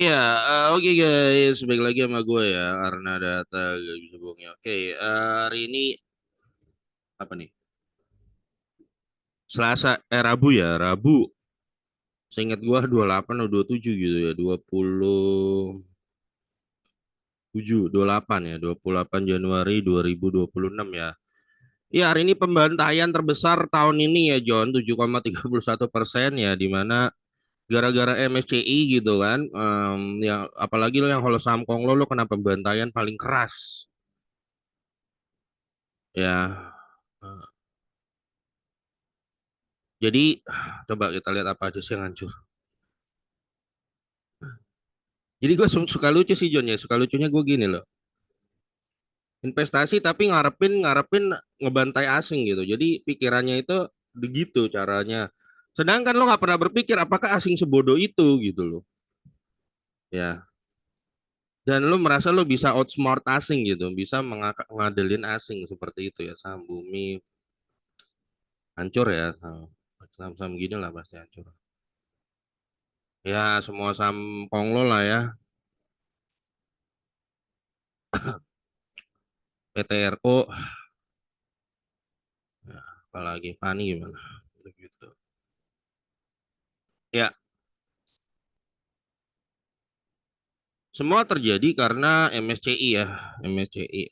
Ya, oke guys, balik lagi sama gue ya, karena data gak bisa bohongnya. Oke, hari ini apa nih? Selasa, Rabu ya, Rabu. Seingat gue 28 atau 27 gitu ya, 27, 28 ya, 28 Januari 2026 ya. Iya, hari ini pembantaian terbesar tahun ini ya, John, 7,31% ya, di mana gara-gara MSCI gitu kan, ya apalagi lo yang kalau saham Konglo lo kena pembantaian paling keras ya. Jadi coba kita lihat apa aja sih yang hancur. Jadi gue suka lucu sih John ya. Suka lucunya gue gini loh. Investasi tapi ngarepin ngarepin ngebantai asing gitu. Jadi pikirannya itu begitu caranya. Sedangkan lo nggak pernah berpikir apakah asing sebodoh itu gitu loh. Ya. Dan lo merasa lo bisa outsmart asing gitu. Bisa ngadelin asing seperti itu ya. Saham bumi hancur ya. Saham-saham gini lah pasti hancur. Ya semua saham Konglo lah ya. PTRO. Ya, apalagi Fani gimana? Begitu. Ya, semua terjadi karena MSCI ya, MSCI,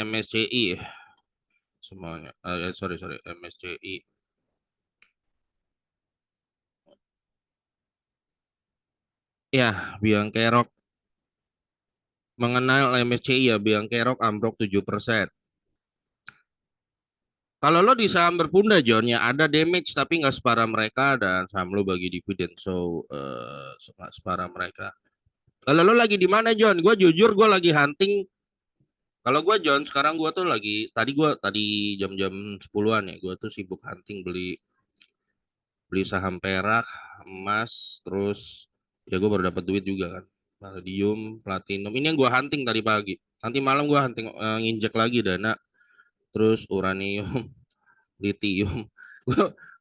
MSCI semuanya. Sorry sorry, MSCI. Ya, Biang Kerok mengenal MSCI ya, Biang Kerok ambruk 7%. Kalau lo di saham berpunda John ya ada damage tapi nggak separah mereka dan saham lo bagi dividen so nggak separah mereka. Kalau lo lagi di mana John? Gue jujur gue lagi hunting. Kalau gue John sekarang gue tuh lagi tadi jam-jam 10-an ya gue tuh sibuk hunting beli beli saham perak, emas, terus ya gue baru dapat duit juga kan. Palladium, platinum. Ini yang gue hunting tadi pagi. Nanti malam gue hunting nginjek lagi dana, terus uranium, lithium.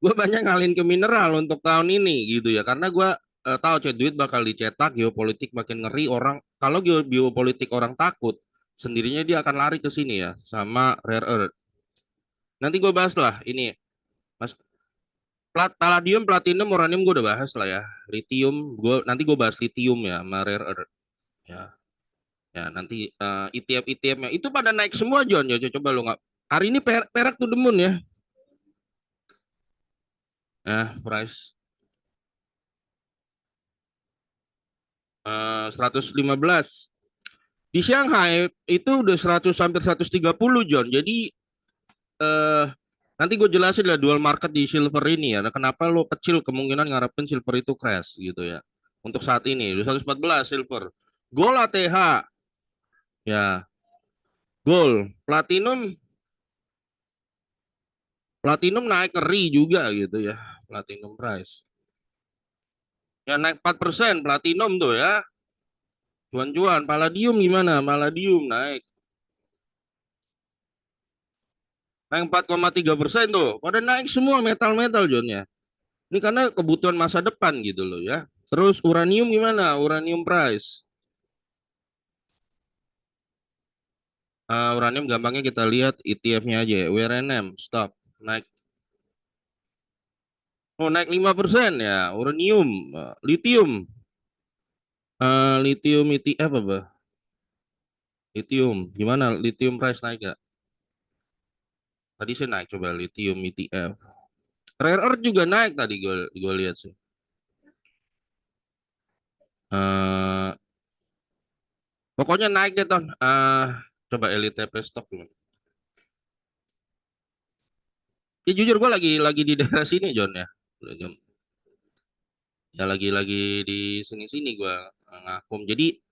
Gue banyak ngalihin ke mineral untuk tahun ini gitu ya. Karena gue tahu coy duit bakal dicetak, geopolitik makin ngeri orang. Kalau geopolitik orang takut, sendirinya dia akan lari ke sini ya sama rare earth. Nanti gue bahas lah ini. Mas, palladium, platinum, uranium gue udah bahas lah ya. Lithium, nanti gue bahas lithium ya, sama rare earth ya. Ya nanti ETF ETF-nya itu pada naik semua John ya. Coba lo nggak. Hari ini perak tuh demun ya. Price 115. Di Shanghai itu udah 100 hampir 130 John. Jadi eh nanti gue jelasin lah dual market di silver ini ya. Nah, kenapa lo kecil kemungkinan ngarepin silver itu crash gitu ya. Untuk saat ini udah 114 silver. Gold ATH ya, gold, platinum, platinum naik keri juga gitu ya. Platinum price. Ya naik 4% platinum tuh ya. Cuan-cuan, palladium gimana? Palladium naik. Naik 4,3% tuh. Pada naik semua metal-metal John ya. Ini karena kebutuhan masa depan gitu loh ya. Terus uranium gimana? Uranium price. Uranium gampangnya kita lihat ETF-nya aja. WRNM, stock. Naik. Oh, naik 5% ya. Uranium. Lithium. Lithium ETF apa? Lithium. Gimana? Lithium price naik gak? Tadi sih naik coba lithium ETF. Rare earth juga naik tadi gue lihat sih. Eh Pokoknya naik deh ton. Coba LTP stock gimana? Ya jujur gue lagi di daerah sini John ya. Ya lagi di sini-sini gue ngakum. Jadi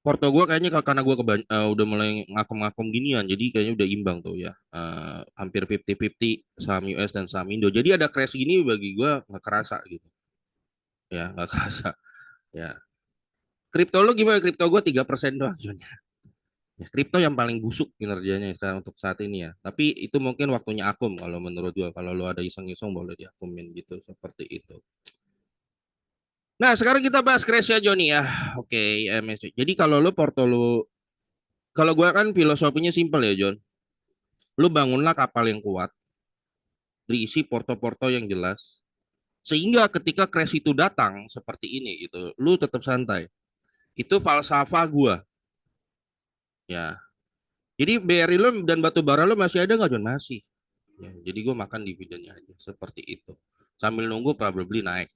porto gue kayaknya karena gue udah mulai ngakum-ngakum ginian. Jadi kayaknya udah imbang tuh ya. Hampir 50-50 saham US dan saham Indo. Jadi ada crash gini bagi gue nggak kerasa gitu. Ya nggak kerasa. Ya. Kripto lo gimana? Kripto gue 3% doang John. Ya, kripto yang paling busuk kinerjanya sekarang untuk saat ini ya. Tapi itu mungkin waktunya akum kalau menurut gua. Kalau lu ada iseng-iseng boleh diakumin gitu seperti itu. Nah, sekarang kita bahas crash ya Joni ya. Oke, MSC. Jadi kalau lu kalau gua kan filosofinya simpel ya Jon. Lu bangunlah kapal yang kuat, berisi porto-porto yang jelas, sehingga ketika crash itu datang seperti ini gitu, lu tetap santai. Itu falsafah gua. Ya. Jadi BRI lu dan batu bara lu masih ada nggak Jon? Masih. Ya, jadi gue makan dividennya aja seperti itu. Sambil nunggu probably naik.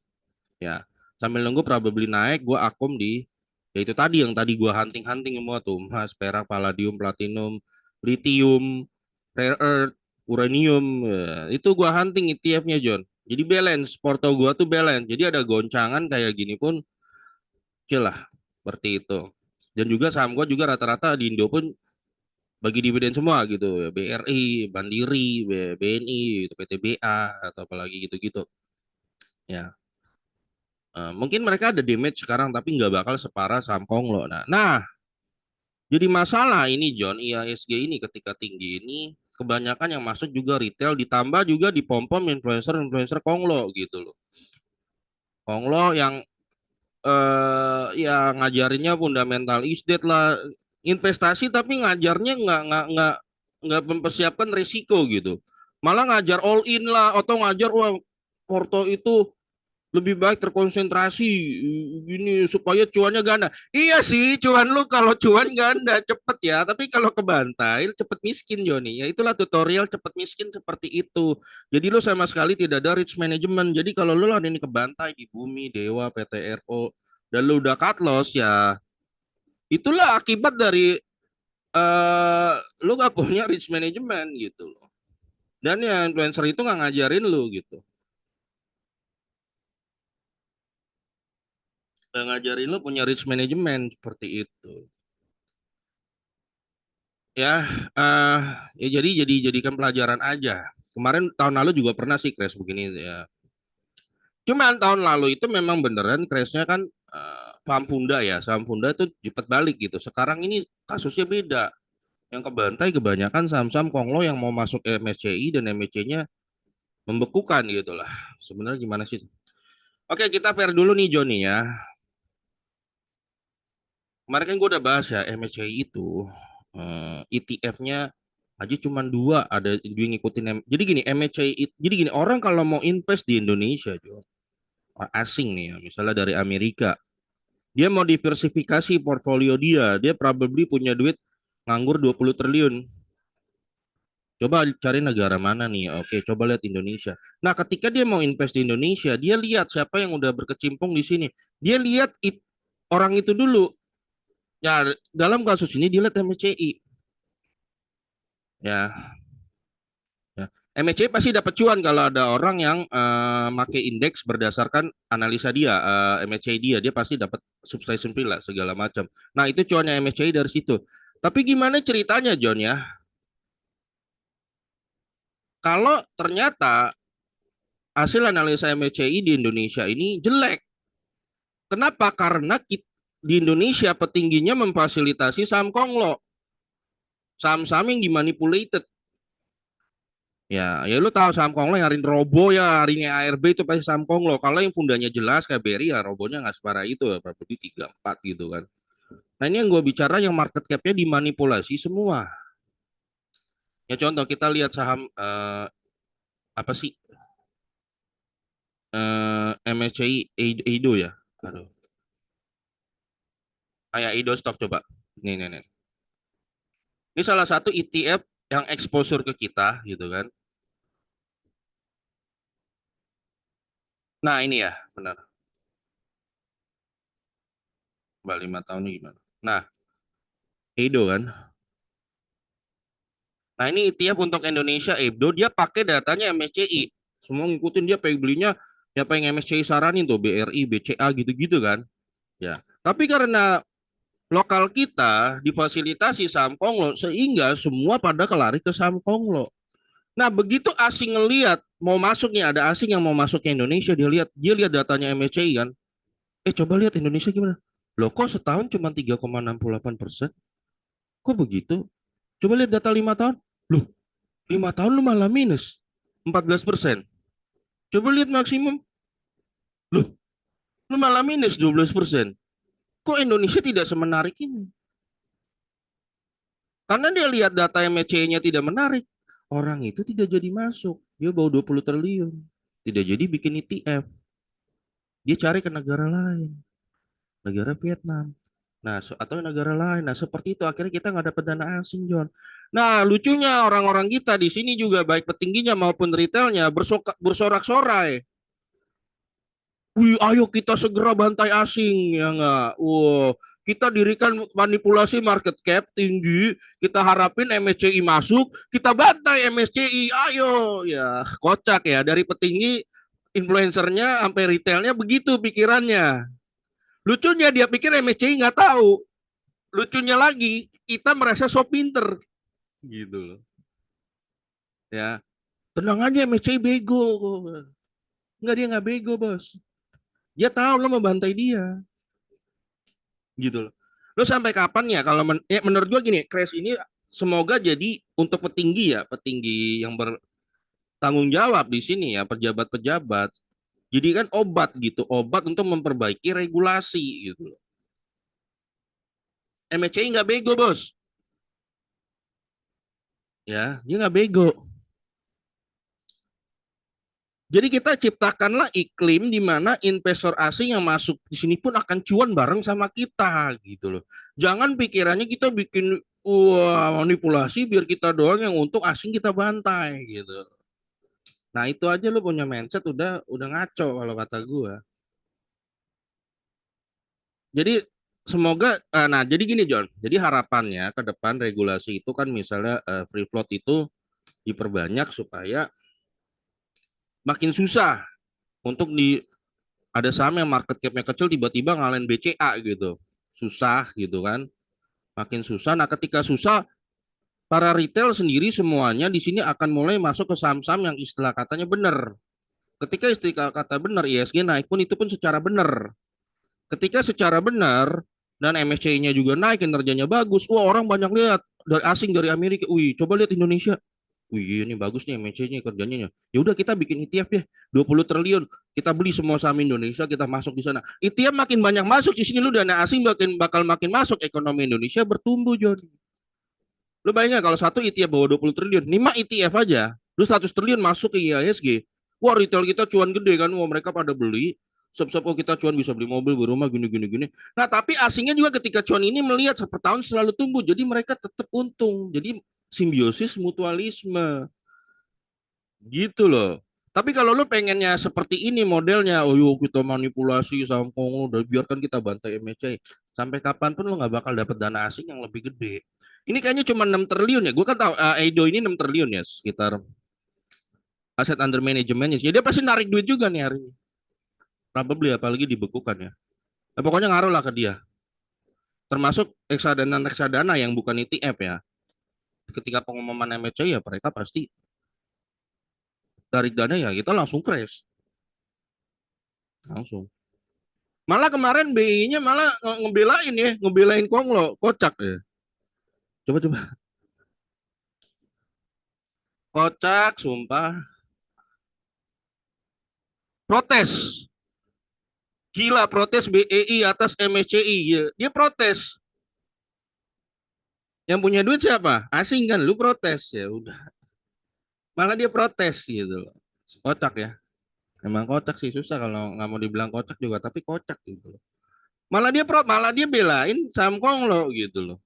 Ya, sambil nunggu probably naik, gue akum di ya itu tadi yang tadi gue hunting-hunting semua tuh, emas, perak, palladium, platinum, lithium, rare earth, uranium. Ya, itu gue hunting ETF-nya John. Jadi balance, porto gue tuh balance. Jadi ada goncangan kayak gini pun, chill lah, seperti itu. Dan juga saham gue juga rata-rata di Indo pun bagi dividen semua gitu, BRI, Mandiri, BNI, gitu, PTBA atau apalagi gitu-gitu. Ya, mungkin mereka ada damage sekarang tapi nggak bakal separah saham Konglo. Nah, jadi masalah ini John, IHSG ini ketika tinggi ini kebanyakan yang masuk juga retail ditambah juga dipom-pom influencer-influencer Konglo gitu loh. Konglo yang ya ngajarinnya fundamental is dead lah, investasi tapi ngajarnya nggak mempersiapkan risiko gitu, malah ngajar all in lah atau ngajar wah porto itu lebih baik terkonsentrasi gini supaya cuannya ganda. Iya sih, cuan lu kalau cuan ganda cepet ya, tapi kalau kebantai cepet miskin Joni. Ya itulah tutorial cepet miskin seperti itu. Jadi lu sama sekali tidak ada risk management. Jadi kalau lu ada ini kebantai di Bumi, Dewa, PTRO dan lu udah cut loss ya, itulah akibat dari lu gak punya risk management gitu loh. Dan ya influencer itu nggak ngajarin lu gitu. Nggak ngajarin lu punya risk management seperti itu. Ya, eh ya jadi jadikan pelajaran aja. Kemarin tahun lalu juga pernah sih crash begini ya. Cuman tahun lalu itu memang beneran crashnya kan saham Funda ya. Saham Funda itu cepat balik gitu. Sekarang ini kasusnya beda. Yang kebantai kebanyakan saham-saham Konglo yang mau masuk MSCI dan MSCI-nya membekukan gitu lah. Sebenarnya gimana sih? Oke, kita fair dulu nih Joni ya. Kemarin kan gue udah bahas ya MSCI itu ETF-nya aja cuma dua, ada dia ngikutin jadi gini MSCI jadi gini, orang kalau mau invest di Indonesia Jo, asing nih ya misalnya dari Amerika, dia mau diversifikasi portfolio dia probably punya duit nganggur 20 triliun. Coba cari negara mana nih? Oke, coba lihat Indonesia. Nah, ketika dia mau invest di Indonesia, dia lihat siapa yang udah berkecimpung di sini. Dia lihat orang itu dulu. Ya, dalam kasus ini dia lihat MSCI. Ya, ya. MSCI pasti dapat cuan kalau ada orang yang make indeks berdasarkan analisa dia, MSCI dia pasti dapat subscription fee lah segala macam. Nah, itu cuannya MSCI dari situ. Tapi gimana ceritanya John ya? Kalau ternyata hasil analisa MSCI di Indonesia ini jelek. Kenapa? Karena di Indonesia petingginya memfasilitasi saham Konglo, saham-saham yang dimanipulated. Ya lu tahu saham Konglo yang hari ini Robo ya, hari ini ARB itu pasti saham Konglo. Kalau yang fundanya jelas kayak BRI ya Robonya nggak separah itu, ya, berapa di 34 gitu kan. Nah ini yang gue bicara yang market cap-nya dimanipulasi semua. Ya contoh kita lihat saham apa sih MSCI Eido ya. Aduh, kayak Eido Stock coba. Nih. Ini salah satu ETF yang exposure ke kita gitu kan. Nah ini ya benar. Mbak 5 tahun ini gimana? Nah, Eido kan. Nah ini ETF untuk Indonesia Eido dia pakai datanya MSCI. Semua ngikutin dia pengen belinya ya pengen MSCI saranin tuh BRI, BCA gitu-gitu kan. Ya. Tapi karena lokal kita difasilitasi saham Konglo sehingga semua pada kelari ke saham Konglo. Nah, begitu asing ngelihat mau masuk nih ada asing yang mau masuk ke Indonesia dia lihat datanya MSCI kan. Coba lihat Indonesia gimana? Loh kok setahun cuma 3,68%? Kok begitu? Coba lihat data 5 tahun. Loh, 5 tahun lu malah minus 14%. Coba lihat maksimum. Loh, lu malah minus 12%. Kok Indonesia tidak semenarik ini? Karena dia lihat data MSCI-nya tidak menarik. Orang itu tidak jadi masuk. Dia bawa 20 triliun. Tidak jadi bikin ETF. Dia cari ke negara lain. Negara Vietnam. Nah, atau negara lain. Nah, seperti itu akhirnya kita nggak dapat dana asing, John. Nah, lucunya orang-orang kita di sini juga baik petingginya maupun retailnya bersorak-sorai. Wih, ayo kita segera bantai asing, ya nggak? Wow, kita dirikan manipulasi market cap tinggi, kita harapin MSCI masuk, kita bantai MSCI, ayo. Ya, kocak ya, dari petinggi, influencernya, sampai retailnya begitu pikirannya. Lucunya dia pikir MSCI nggak tahu. Lucunya lagi, kita merasa so pinter. Gitu loh. Ya, tenang aja MSCI bego. Enggak, dia nggak bego, bos. Dia tahu lo mau bantai dia. Gitu loh. Lo sampai kapan ya kalau menurut gua gini, crash ini semoga jadi untuk petinggi ya, petinggi yang bertanggung jawab di sini ya, pejabat-pejabat. Jadi kan obat gitu, obat untuk memperbaiki regulasi gitu loh. MSCI nggak bego, bos. Ya, dia nggak bego. Jadi kita ciptakanlah iklim di mana investor asing yang masuk di sini pun akan cuan bareng sama kita gitu loh. Jangan pikirannya kita bikin wah manipulasi biar kita doang yang untuk asing kita bantai gitu. Nah, itu aja lu punya mindset udah ngaco kalau kata gua. Jadi semoga nah jadi gini John. Jadi harapannya ke depan regulasi itu kan misalnya free float itu diperbanyak supaya makin susah untuk ada saham yang market cap-nya kecil tiba-tiba ngalahin BCA gitu. Susah gitu kan. Makin susah. Nah, ketika susah para retail sendiri semuanya di sini akan mulai masuk ke saham-saham yang istilah katanya benar. Ketika istilah kata benar ISG naik pun itu pun secara benar. Ketika secara benar dan MSCI-nya juga naik, kinerjanya bagus. Wah, orang banyak lihat dari asing dari Amerika. Wih, coba lihat Indonesia. Wih, ini bagus nih MSCI-nya kerjanya. Ya udah kita bikin ETF ya, 20 triliun. Kita beli semua saham Indonesia, kita masuk di sana. ETF makin banyak masuk di sini lu dana asing bakal makin masuk, ekonomi Indonesia bertumbuh, John. Lu bayangin kalau satu ETF bawa 20 triliun, 5 ETF aja, lu 100 triliun masuk ke IHSG. Wah, retail kita cuan gede kan, wah mereka pada beli. Sep-sep, oh kita cuan bisa beli mobil, beli rumah, gini. Nah, tapi asingnya juga ketika cuan ini melihat per tahun selalu tumbuh, jadi mereka tetap untung. Jadi simbiosis mutualisme, gitu loh. Tapi kalau lu pengennya seperti ini modelnya, oh yuk kita manipulasi saham Kongo, udah biarkan kita bantai MSCI. Sampai kapanpun lu nggak bakal dapat dana asing yang lebih gede. Ini kayaknya cuma 6 triliun ya. Gue kan tahu Eido ini 6 triliun ya sekitar aset under management. Ya dia pasti narik duit juga nih hari ini. Probably apalagi dibekukan ya. Nah, pokoknya ngaruh lah ke dia. Termasuk reksadana yang bukan ETF ya. Ketika pengumuman MSCI ya mereka pasti tarik dana ya kita langsung crash. Langsung. Malah kemarin BI-nya malah ngebelain ya, ngebelain Konglo, kocak ya. Coba-coba. Kocak, sumpah. Protes. Gila protes BEI atas MSCI. Ya, dia protes. Yang punya duit siapa? Asing kan, lu protes ya udah. Malah dia protes gitu loh. Kocak ya. Emang kocak sih susah kalau nggak mau dibilang kocak juga, tapi kocak gitu loh. Malah dia belain saham Konglo gitu loh.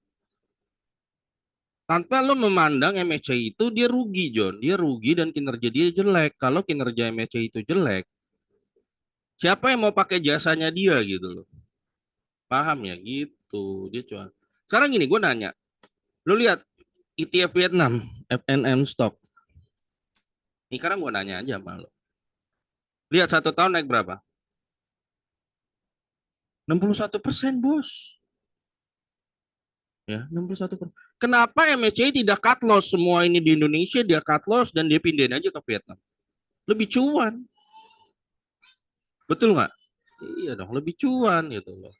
Tanpa lo memandang MSCI itu dia rugi, John. Dia rugi dan kinerja dia jelek. Kalau kinerja MSCI itu jelek, siapa yang mau pakai jasanya dia gitu loh. Paham ya gitu. Dia cuma. Sekarang gini, gue nanya. Lo lihat ETF Vietnam, FNM stock. Ini sekarang gue nanya aja sama lo. Lihat 1 tahun naik berapa? 61%, bos. Ya, 61%. Kenapa MSCI tidak cut loss semua ini di Indonesia, dia cut loss dan dia pindahin aja ke Vietnam? Lebih cuan. Betul nggak? Iya dong, lebih cuan gitu loh.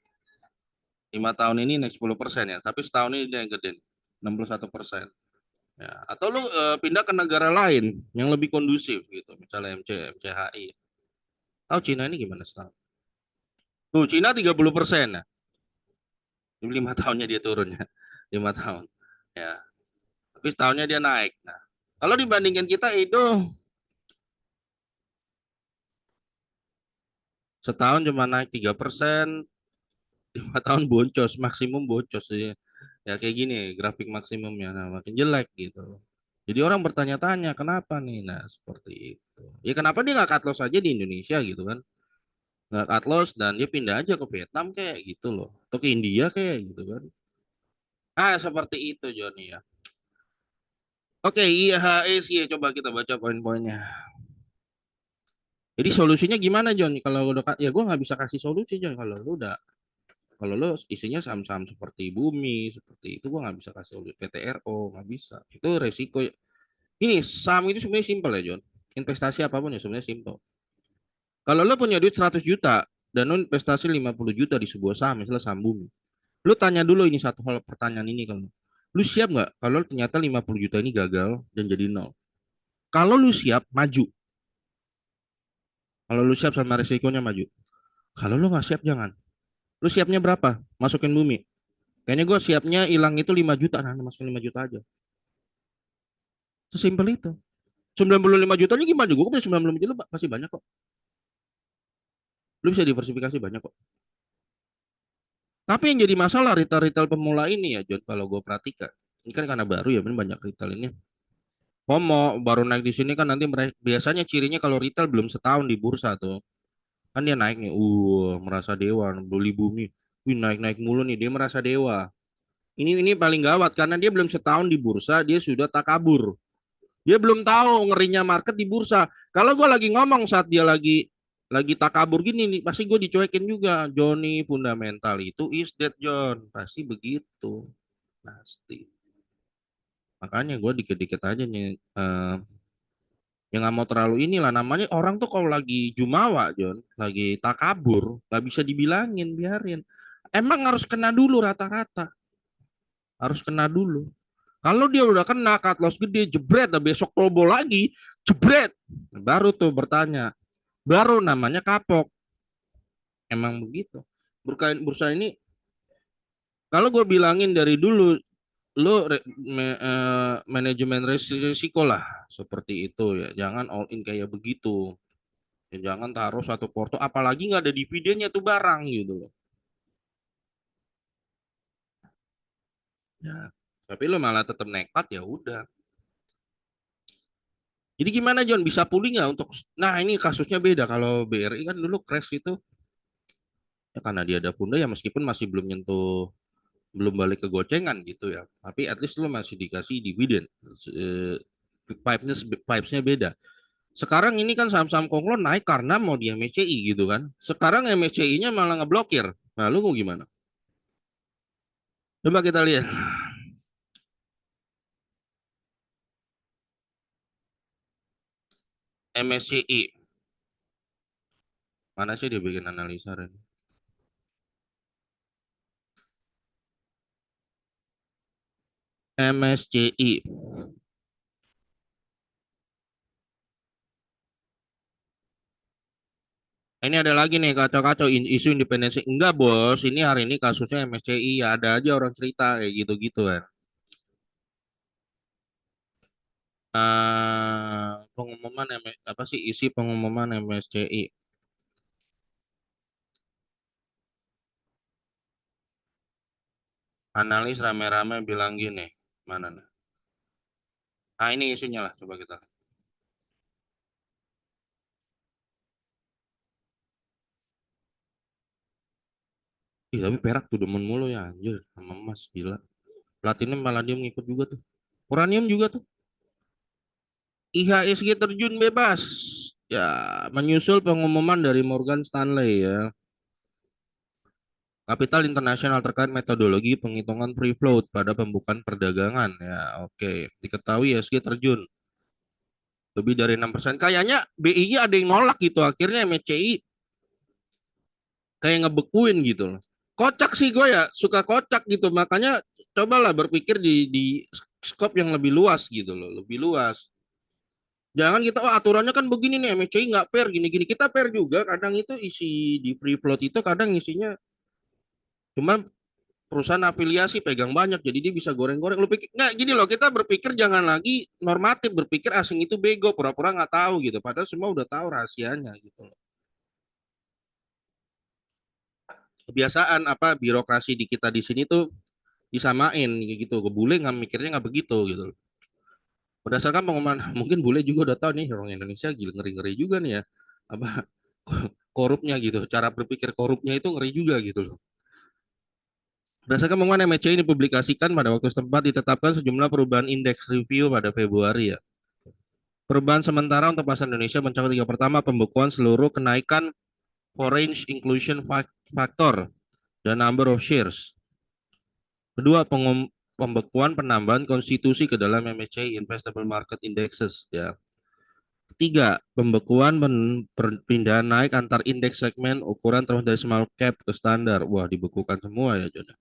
5 tahun ini naik 10% ya, tapi setahun ini dia yang gede. 61%. Ya, atau lu pindah ke negara lain yang lebih kondusif gitu, misalnya MCHI. Tahu Cina ini gimana sekarang? Tuh Cina 30% ya. 5 tahunnya dia turun ya. 5 tahun. Ya, tapi setahunnya dia naik. Nah, kalau dibandingkan kita itu setahun cuma naik 3%, 5 tahun boncos, maksimum boncos ya. Ya kayak gini grafik maksimumnya, nah makin jelek gitu. Jadi orang bertanya-tanya kenapa nih, nah seperti itu. Ya kenapa dia nggak cut loss aja di Indonesia gitu kan? Nggak cut loss dan dia pindah aja ke Vietnam kayak gitu loh, atau ke India kayak gitu kan? Ah seperti itu Joni ya. Oke, IHSG coba kita baca poin-poinnya. Jadi solusinya gimana John? Kalau udah ya gue nggak bisa kasih solusi John kalau lu udah kalau lo isinya saham-saham seperti Bumi, seperti itu gua nggak bisa kasih PTRO, nggak bisa. Itu resiko. Ini saham itu sebenarnya simpel ya, John. Investasi apapun ya sebenarnya simpel. Kalau lo punya duit 100 juta dan lo investasi 50 juta di sebuah saham, misalnya saham Bumi. Lo tanya dulu ini satu hal pertanyaan ini kamu. Lu siap nggak kalau ternyata 50 juta ini gagal dan jadi nol? Kalau lu siap, maju. Kalau lu siap sama resikonya, maju. Kalau lu nggak siap, jangan. Lu siapnya berapa? Masukin Bumi. Kayaknya gue siapnya hilang itu 5 juta. Nah, masukin 5 juta aja. Sesimpel itu. 95 jutanya gimana? Gue punya 95 juta masih banyak kok. Lu bisa diversifikasi banyak kok. Tapi yang jadi masalah retail-retail pemula ini ya, John, kalau gue perhatikan. Ini kan karena baru ya, banyak retail ini. FOMO baru naik di sini kan nanti mereka, biasanya cirinya kalau retail belum setahun di bursa tuh. Kan dia naik nih, merasa dewa, beli Bumi. Wih, naik-naik mulu nih, dia merasa dewa. Ini paling gawat karena dia belum setahun di bursa, dia sudah takabur. Dia belum tahu ngerinya market di bursa. Kalau gue lagi ngomong saat dia lagi takabur gini nih, pasti gue dicuekin juga. Johnny fundamental itu is dead John, pasti begitu, pasti. Makanya gue dikit-dikit aja nih, yang nggak mau terlalu inilah namanya orang tuh kalau lagi jumawa John, lagi takabur, nggak bisa dibilangin, biarin. Emang harus kena dulu rata-rata, harus kena dulu. Kalau dia udah kena cut loss gede, jebret, besok robo lagi, jebret, baru tuh bertanya, baru namanya kapok. Emang begitu. Bursa ini, kalau gue bilangin dari dulu, lo manajemen risiko lah, seperti itu ya. Jangan all in kayak begitu. Ya, jangan taruh satu porto, apalagi nggak ada dividennya tuh barang gitu loh. Ya. Tapi lo malah tetap nekat ya udah. Jadi gimana John, bisa pulih nggak untuk? Nah ini kasusnya beda. Kalau BRI kan dulu crash itu ya karena dia ada Punda ya meskipun masih belum nyentuh, belum balik ke gocengan gitu ya, tapi at least lu masih dikasih dividen. Eh, pipesnya beda. Sekarang ini kan saham-saham konglo naik karena mau di MSCI gitu kan, sekarang MSCI-nya malah ngeblokir. Nah lu mau gimana? Coba kita lihat MSCI mana sih dia bikin analisa ini. MSCI ini ada lagi nih kacau-kacau isu independensi, enggak bos, ini hari ini kasusnya MSCI ya, ada aja orang cerita kayak gitu-gitu kan. Pengumuman apa sih isi pengumuman MSCI. Analis rame-rame bilang gini, mana nih? Ah ini isunya lah, coba kita lihat. Ih, tapi perak tuh demen mulu ya anjir sama emas gila. Platinum malah dia ngikut juga tuh. Uranium juga tuh. IHSG terjun bebas. Ya, menyusul pengumuman dari Morgan Stanley ya. Kapital internasional terkait metodologi penghitungan free float pada pembukaan perdagangan. Ya, oke. Diketahui IHSG terjun lebih dari 6%. Kayaknya BI ada yang nolak gitu. Akhirnya MSCI kayak ngebekuin gitu loh. Kocak sih gue ya, suka kocak gitu. Makanya cobalah berpikir di skop yang lebih luas gitu loh, lebih luas. Jangan kita, oh aturannya kan begini nih, MCI nggak fair, gini-gini. Kita fair juga, kadang itu isi di free float itu kadang isinya cuma perusahaan afiliasi pegang banyak, jadi dia bisa goreng-goreng. Lu pikir nggak gini loh, kita berpikir jangan lagi normatif, berpikir asing itu bego, pura-pura nggak tahu gitu. Padahal semua udah tahu rahasianya gitu loh. Kebiasaan apa birokrasi di kita di sini tuh disamain gitu. Ke bule nggak mikirnya nggak begitu gitu loh. Berdasarkan pengumuman, mungkin bule juga udah tahu nih orang Indonesia gila ngeri-ngeri juga nih ya. Apa korupnya gitu. Cara berpikir korupnya itu ngeri juga gitu loh. Berdasarkan pengumuman MHC ini dipublikasikan pada waktu setempat ditetapkan sejumlah perubahan indeks review pada Februari ya. Perubahan sementara untuk pasar Indonesia mencakup tiga. Pertama, pembekuan seluruh kenaikan foreign inclusion factor dan number of shares. Kedua, pembekuan penambahan konstitusi ke dalam MSCI Investable Market Indexes ya. Ketiga, pembekuan perpindahan naik antar indeks segmen ukuran terus dari small cap ke standar. Wah, dibekukan semua ya, Jon.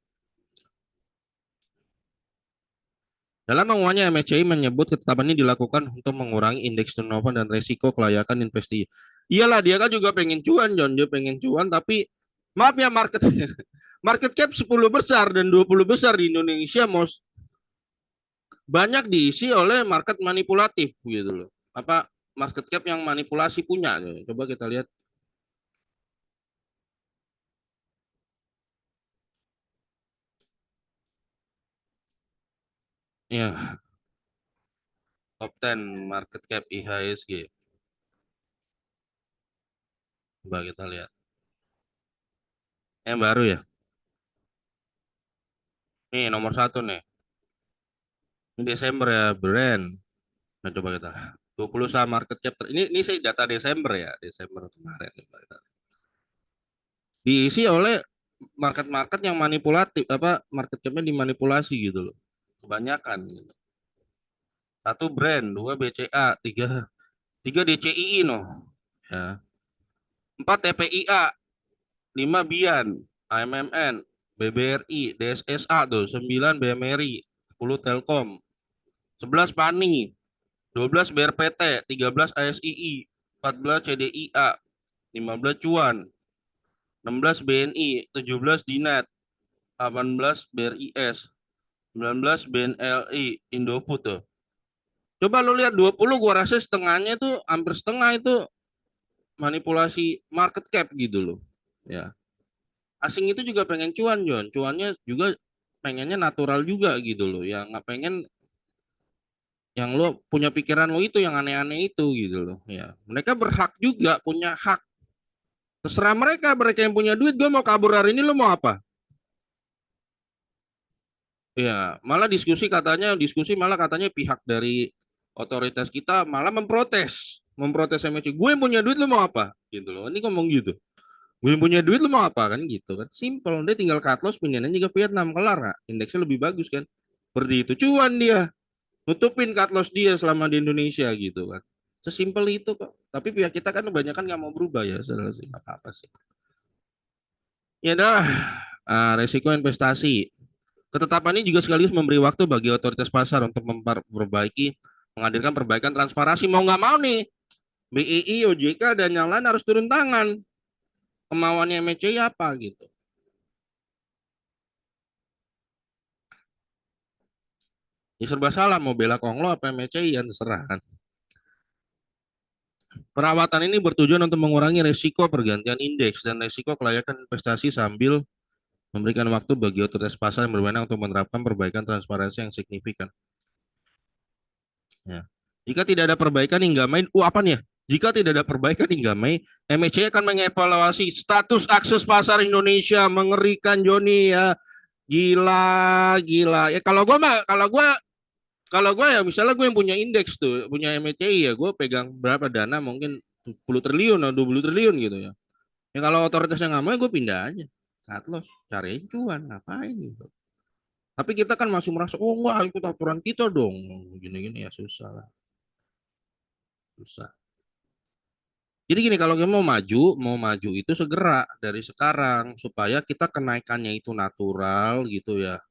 Dalam pengumumannya, MSCI menyebut ketetapan ini dilakukan untuk mengurangi indeks turnover dan resiko kelayakan investasi. Iyalah, dia kan juga pengen cuan, John. Dia pengen cuan, tapi maaf ya market market cap 10 besar dan 20 besar di Indonesia banyak diisi oleh market manipulatif gitu loh. Apa market cap yang manipulasi punya. Coba kita lihat. Ya, top 10 market cap IHSG. Coba kita lihat. Yang baru ya. Nih nomor satu nih. Ini Desember ya, brand. Nah, coba kita 20 saham market cap ini sih data Desember ya, Desember kemarin. Diisi oleh market-market yang manipulatif, apa market capnya dimanipulasi gitu loh. Kebanyakan gitu. Satu brand, dua BCA, tiga DCII noh. Ya. Empat TPIA, lima Bian, AMMN, BBRI, DSSA tuh, 9 BMRI, 10 Telkom, 11 PANI, 12 BRPT, 13 ASII, 14 CDIA, 15 Cuan, 16 BNI, 17 Dinet, 18 BRIS, 19 BNLI, Indofood tuh. Coba lu lihat 20, gua rasa setengahnya tuh hampir setengah itu manipulasi market cap gitu loh. Ya. Asing itu juga pengen cuan, John. Cuannya juga pengennya natural juga gitu loh. Yang nggak pengen yang lo punya pikiran lo itu yang aneh-aneh itu gitu loh. Ya. Mereka berhak juga punya hak. Terserah mereka, mereka yang punya duit. Gue mau kabur hari ini, lo mau apa? Ya, malah diskusi malah katanya pihak dari otoritas kita malah memprotes MSC. Gue yang punya duit lu mau apa? Gitu loh. Ini ngomong gitu. Gue yang punya duit lu mau apa kan gitu kan. Simple, dia tinggal cut loss pindahin juga Vietnam kelar gak? Indeksnya lebih bagus kan. Seperti itu cuan dia. Nutupin cut loss dia selama di Indonesia gitu kan. Sesimpel itu kok. Tapi pihak kita kan kebanyakan nggak mau berubah ya. Apa sih. Ya dah, resiko investasi. Ketetapan ini juga sekaligus memberi waktu bagi otoritas pasar untuk memperbaiki, menghadirkan perbaikan transparansi. Mau nggak mau nih, BII, OJK, dan yang lain harus turun tangan. Kemauannya MCI apa gitu. Ya serba salah, mau bela Konglo apa MCI yang terserah kan. Perawatan ini bertujuan untuk mengurangi risiko pergantian indeks dan risiko kelayakan investasi sambil memberikan waktu bagi otoritas pasar yang berwenang untuk menerapkan perbaikan transparansi yang signifikan. Ya. Jika tidak ada perbaikan hingga Mei, apa nih ya? Jika tidak ada perbaikan hingga Mei, MHC akan mengevaluasi status akses pasar Indonesia. Mengerikan Joni ya. Gila, gila. Ya kalau gue ya misalnya gue yang punya indeks tuh, punya MHCI ya, gue pegang berapa dana mungkin 10 triliun atau 20 triliun gitu ya. Ya kalau otoritasnya nggak mau, gue pindah aja. Cut loss, cari cuan, ngapain gitu. Tapi kita kan masih merasa, oh enggak ikut aturan kita dong. Gini-gini ya susah lah. Susah. Jadi gini, kalau kita mau maju itu segera dari sekarang supaya kita kenaikannya itu natural gitu ya.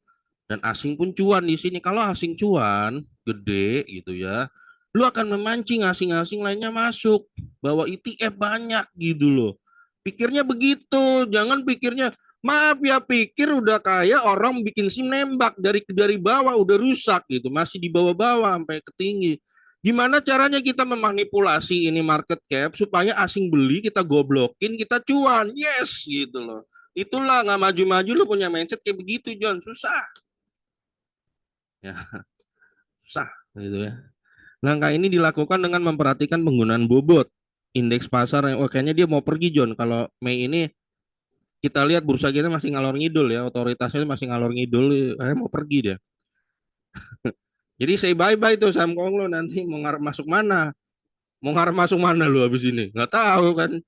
Dan asing pun cuan di sini. Kalau asing cuan gede gitu ya, lu akan memancing asing-asing lainnya masuk. Bawa ETF banyak gitu loh. Pikirnya begitu, jangan pikirnya maaf ya pikir udah kaya orang bikin SIM nembak dari bawah udah rusak gitu, masih di bawah-bawah sampai ke tinggi. Gimana caranya kita memanipulasi ini market cap supaya asing beli, kita goblokin, kita cuan. Yes gitu loh. Itulah nggak maju-maju lu punya mindset kayak begitu John, susah. Ya, susah gitu ya. Langkah ini dilakukan dengan memperhatikan penggunaan bobot indeks pasar yang kayaknya dia mau pergi John. Kalau Mei ini kita lihat bursa kita masih ngalor ngidul ya, otoritasnya masih ngalor ngidul, mau pergi dia. Jadi say bye bye tuh Sam Kong lo nanti mau ngarep masuk mana? Mau ngarep masuk mana lu habis ini? Nggak tahu kan.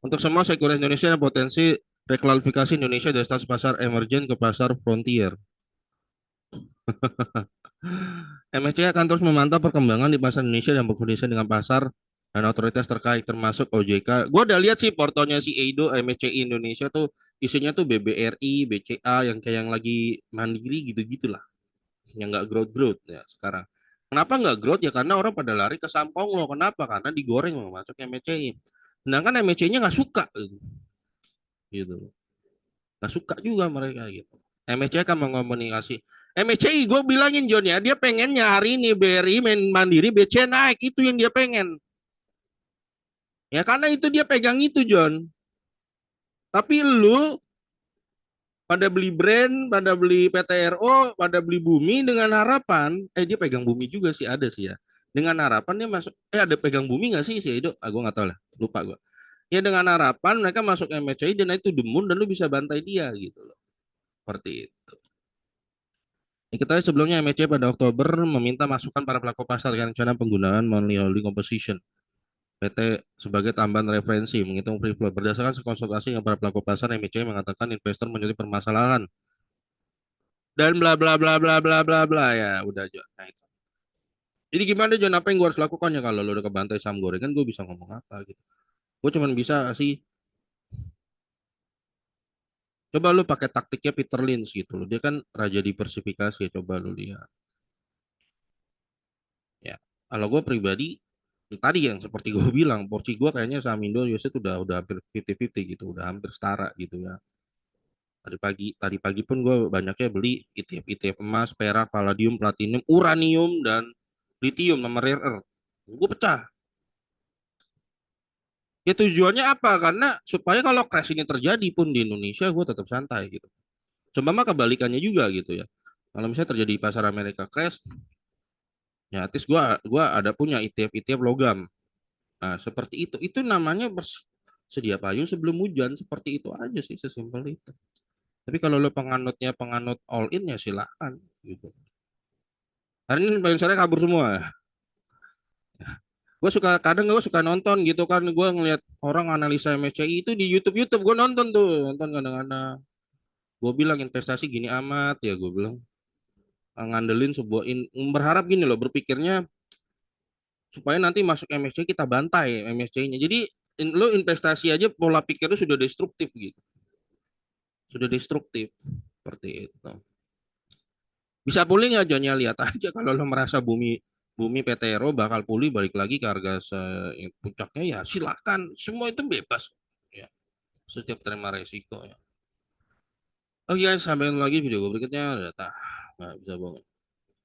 Untuk semua sekuritas Indonesia yang potensi reklarifikasi Indonesia dari status pasar emergent ke pasar frontier. MSCI akan terus memantau perkembangan di pasar Indonesia dan berkoordinasi dengan pasar dan otoritas terkait termasuk OJK. Gue udah lihat sih portonya si Eido MSCI Indonesia tuh isinya tuh BBRI, BCA yang kayak yang lagi mandiri gitu-gitulah, yang nggak growth ya sekarang. Kenapa nggak growth ya? Karena orang pada lari ke Sampong loh. Kenapa? Karena digoreng mau masuk MSCI. Sedangkan MSCI-nya nggak suka gitu. Nggak suka juga mereka gitu. MSCI kan mengomunikasi. MSCI gue bilangin John ya, dia pengennya hari ini BRI main mandiri, BCA naik, itu yang dia pengen. Ya karena itu dia pegang itu John. Tapi lu pada beli brand, pada beli PTRO, pada beli Bumi dengan harapan, dia pegang Bumi juga sih ada sih ya. Dengan harapan dia masuk, ada pegang Bumi nggak sih si Edo? Gue nggak tahu lah, lupa gue. Ya dengan harapan mereka masuk MSCI dan itu demun dan lu bisa bantai dia gitu loh. Seperti itu. Diketahui sebelumnya MSCI pada Oktober meminta masukan para pelaku pasar dengan rencana penggunaan monthly holding composition PT sebagai tambahan referensi menghitung free float. Berdasarkan konsultasi dengan para pelaku pasar, MSCI mengatakan investor menjadi permasalahan dan bla bla bla bla bla bla bla ya udah John. Nah, itu. Jadi gimana John, apa yang gue harus lakukan ya kalau lo udah kebantai saham goreng kan gue bisa ngomong apa gitu. Gue cuma bisa sih coba lu pakai taktiknya Peter Lynch gitu loh. Dia kan raja diversifikasi ya, coba lu lihat. Ya, kalau gue pribadi tadi yang seperti gue bilang, porsi gue kayaknya saham Indo US itu udah hampir 50-50 gitu, udah hampir setara gitu ya. Tadi pagi pun gue banyaknya beli ETF emas, perak, palladium, platinum, uranium dan lithium sama rare earth. Gue pecah. Ya tujuannya apa? Karena supaya kalau crash ini terjadi pun di Indonesia gue tetap santai gitu. Coba mah kebalikannya juga gitu ya. Kalau misalnya terjadi di pasar Amerika crash, ya artis gua ada punya ETF logam. Nah, seperti itu. Itu namanya sedia payung sebelum hujan, seperti itu aja sih sesimpel itu. Tapi kalau lo penganutnya penganut all in ya silakan gitu. Hari ini payung saya kabur semua. Gue suka kadang gue suka nonton gitu kan, gue ngeliat orang analisa MSCI itu di YouTube YouTube gue nonton tuh, nonton kadang-kadang. Gue bilang investasi gini amat ya, gue bilang ngandelin sebuah berharap gini loh, berpikirnya supaya nanti masuk MSCI kita bantai MSCI-nya. Jadi lo investasi aja pola pikirnya sudah destruktif gitu, sudah destruktif seperti itu. Bisa pulih nggak Jonya, lihat aja kalau lo merasa bumi bumi PTRO bakal pulih balik lagi ke harga puncaknya ya silakan, semua itu bebas ya, setiap terima resiko ya. Oke guys, sampai lagi video berikutnya, udah nggak bisa bohong.